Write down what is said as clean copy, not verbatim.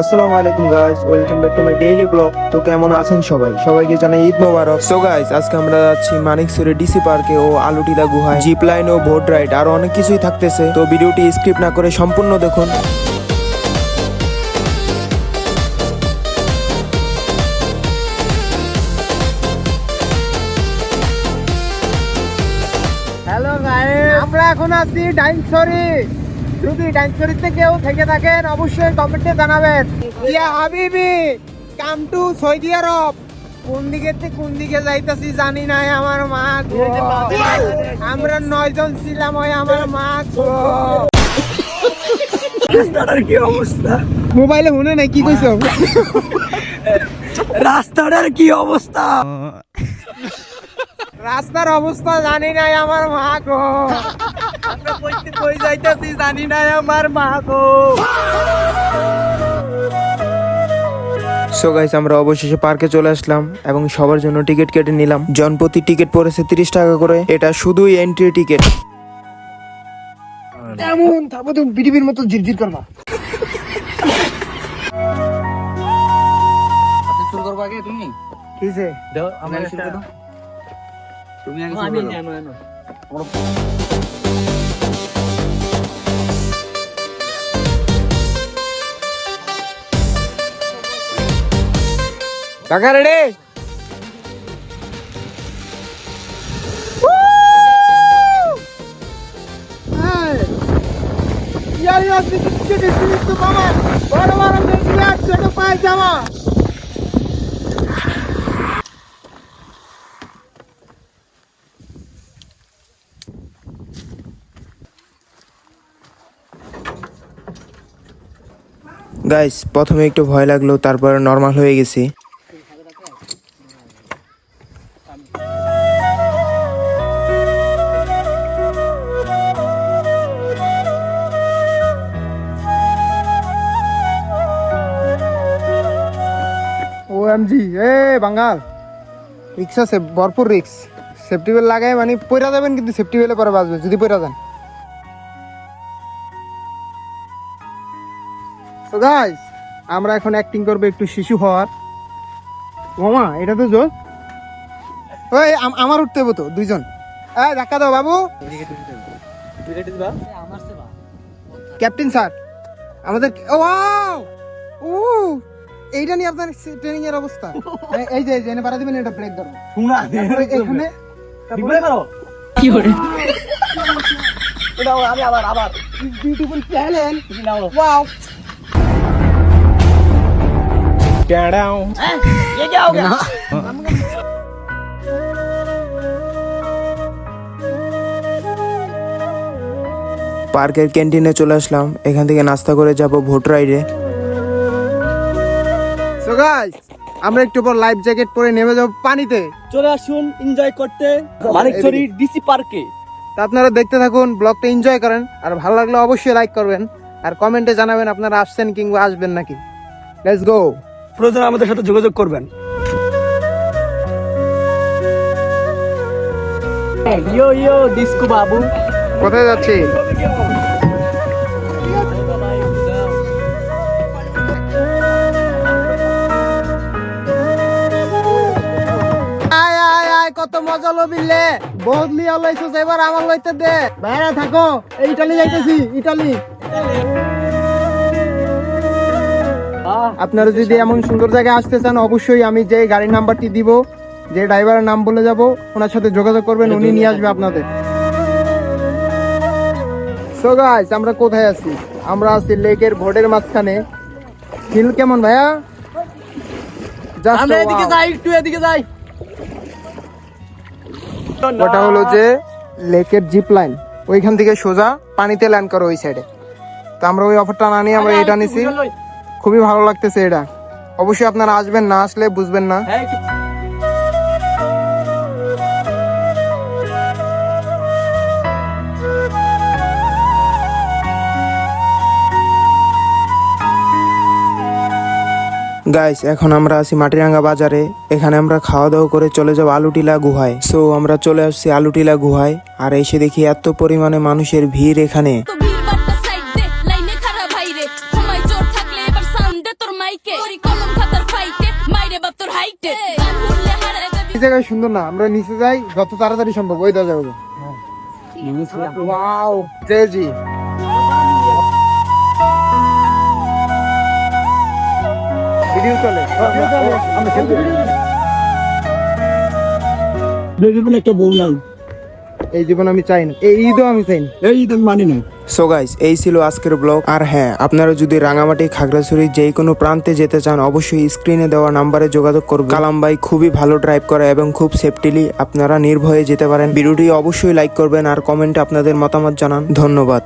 আসসালামু আলাইকুম guys, welcome back to my daily blog. তো কেমন আছেন সবাই? সবাইকে জানাই ঈদ মোবারক। সো গাইস, আজকে আমরা যাচ্ছি মানিকছড়ি ডিসি পার্কে ও আলুটিলা গুহায়, জিপ লাইন ও বোট রাইড আর অনেক কিছুই থাকতেছে। তো ভিডিওটি স্কিপ না করে সম্পূর্ণ দেখুন। হ্যালো গাইস, আমরা এখন আছি ডাইনছড়ি। যদি ডাইনছড়িতে কেউ থেকে থাকেন অবশ্যই কমেন্টে জানাবেন। ইয়া হাবিবি, কাম টু সৌদি আরব। কোন দিকে যাইতাছি জানি না, আমার মা গো। আমরা 9 জন ছিলাম, ওই আমার মা গো। রাস্তাটার কি অবস্থা? মোবাইলে শুনে নাই কি কইছো? রাস্তাটার কি অবস্থা? রাস্তার অবস্থা জানি নাই, আমার মা গো। আমরা কই যাইতাছি জানি না, আমার মা গো। সো গাইস, আমরা অবশেষে পার্কে চলে আসলাম এবং সবার জন্য টিকিট কেটে নিলাম। জনপ্রতি টিকিট পড়েছে 30 টাকা করে। এটা শুধুই এন্ট্রি টিকিট। এমন থাকবো তুমি বিডিবির মতো জিরজির করবা। শুরু করবো আগে তুমি? কিসে? দাও আমরা শুরু করো। তুমি আগে শুরু করো। কাকা রেডি? পায়জামা গাইস, প্রথমে একটু ভয় লাগলো, তারপর নর্মাল হয়ে গেছি। ওএমজি এ বাঙ্গাল, রিক্স আছে, ভরপুর রিক্স। সেফটি বেল্ট লাগাই মানে পয়রা যাবেন, কিন্তু সেফটি বেল্টে পরে বাঁচবেন যদি পয়রা যান। সো গাইস, আমরা এখন অ্যাক্টিং করবো একটু শিশু হওয়ার। মামা এটা তো জোর। ওই আমার উঠতে হবো তো দুইজন। এই ধাক্কা দাও বাবু। ক্যাপ্টেন স্যার আমাদের ওয়াও ও এইটা নিয়ে আপনার ট্রেনিং এর অবস্থা। এই যে জেনে পারা দিবেন, এটা ব্রেক ধরো তোমরা এখানে বিপরে করো কি করে। এটা আমি আবার বিউটিফুল ট্যালেন্ট। নাও ওয়াও ডাও ये क्या हो गया? পার্কের ক্যান্টিনে চলে আসলাম। এখান থেকে নাস্তা করে যাব ভোট রাইডে। সো গাইস, আমরা একটু পর লাইফ জ্যাকেট পরে নেমে যাব পানিতে। চলে আসুন এনজয় করতে মানিকছড়ি ডিসি পার্কে। তা আপনারা দেখতে থাকুন, ব্লগটা এনজয় করেন। আর ভালো লাগলে অবশ্যই লাইক করবেন আর কমেন্টে জানাবেন আপনারা আসছেন কিংবা আসবেন নাকি। Let's go. প্রয়োজনে আমাদের সাথে যোগাযোগ করবেন। ইয়ো ডিস্কো বাবু। কোথায় যাচ্ছি? আয় আয় আয়, কত মজা লবিলে বদলি আলাইছস, এবার আমার লইতে দে। বাইরে থাকো, এই ইতালি যাইতেছি, ইতালি। আপনারা যদি এমন সুন্দর জায়গায় আসতে চান, অবশ্যই আমি যে গাড়ির নাম্বারটি দিব, যে ড্রাইভারের নাম বলে যাব, ওনার সাথে যোগাযোগ করবেন, উনি নিয়ে আসবে আপনাদের। সো গাইস, আমরা কোথায় আছি? আমরা আছি লেকের ভোটের মাঝখানে। ফিল কেমন ভাইয়া? Just আমরা এদিকে wow. যাই, একটু এদিকে যাই। ওটা হলো যে লেকের জিপ লাইন, ওইখান থেকে সোজা পানিতে ল্যান্ড করো ওই সাইডে। তো আমরা ওই অফারটা না নিয়ে আমরা এটা নিছি। খুবই ভালো লাগতেছে এটা। অবশ্যই আপনারা আসবেন, না আসলে বুঝবেন না। গাইস, এখন আমরা আছি মাটিরাঙ্গা বাজারে। এখানে আমরা খাওয়া দাওয়া করে চলে যাবো আলুটিলা গুহায়। সো আমরা চলে আসছি আলুটিলা গুহায়, আর এসে দেখি এত পরিমাণে মানুষের ভিড় এখানে। তো ভিড় বাট্টা সাইড দে লাইনে খারাপ ভাইরে ঘুমাই জোর থাকলে এবার সাউন্ড দে তোর এই জায়গায় সুন্দর না, আমরা নিচে যাই যত তাড়াতাড়ি সম্ভব, ওই দরজা যাবো। ওয়াও জি ভিডিও চলে, একটা বললাম এই জীবন আমি চাই না, এই ঈদও আমি চাই না। এই তো মানি না। সো গাইস, এই ছিল আজকের ব্লগ। আর হ্যাঁ, আপনারা যদি রাঙামাটি খাগড়াছড়ির যে কোনো প্রান্তে যেতে চান, অবশ্যই স্ক্রিনে দেওয়া নাম্বারে যোগাযোগ করবেন। কালাম ভাই খুবই ভালো ড্রাইভ করে এবং খুব সেফটিলি আপনারা নির্ভয়ে যেতে পারেন। ভিডিওটি অবশ্যই লাইক করবেন আর কমেন্টে আপনাদের মতামত জানান। ধন্যবাদ।